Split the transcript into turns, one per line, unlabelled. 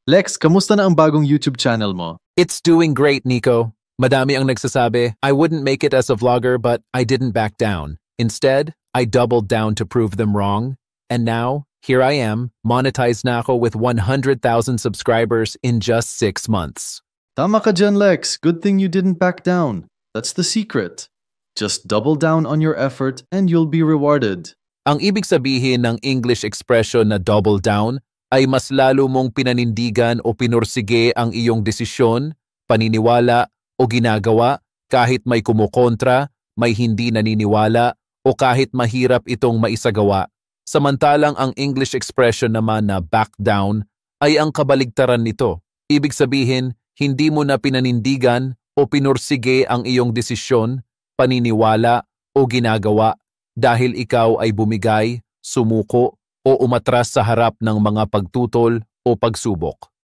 Lex, kamusta na ang bagong YouTube channel mo?
It's doing great, Nico. Madami ang nagsasabi, I wouldn't make it as a vlogger but I didn't back down. Instead, I doubled down to prove them wrong. And now, here I am, monetized na ako with 100,000 subscribers in just 6 months.
Tama ka dyan, Lex. Good thing you didn't back down. That's the secret. Just double down on your effort and you'll be rewarded.
Ang ibig sabihin ng English expression na double down ay mas lalo mong pinanindigan o pinursige ang iyong desisyon, paniniwala o ginagawa kahit may kumukontra, may hindi naniniwala o kahit mahirap itong maisagawa. Samantalang ang English expression naman na back down ay ang kabaligtaran nito. Ibig sabihin, hindi mo na pinanindigan o pinursige ang iyong desisyon, paniniwala o ginagawa dahil ikaw ay bumigay, sumuko o umatras sa harap ng mga pagtutol o pagsubok.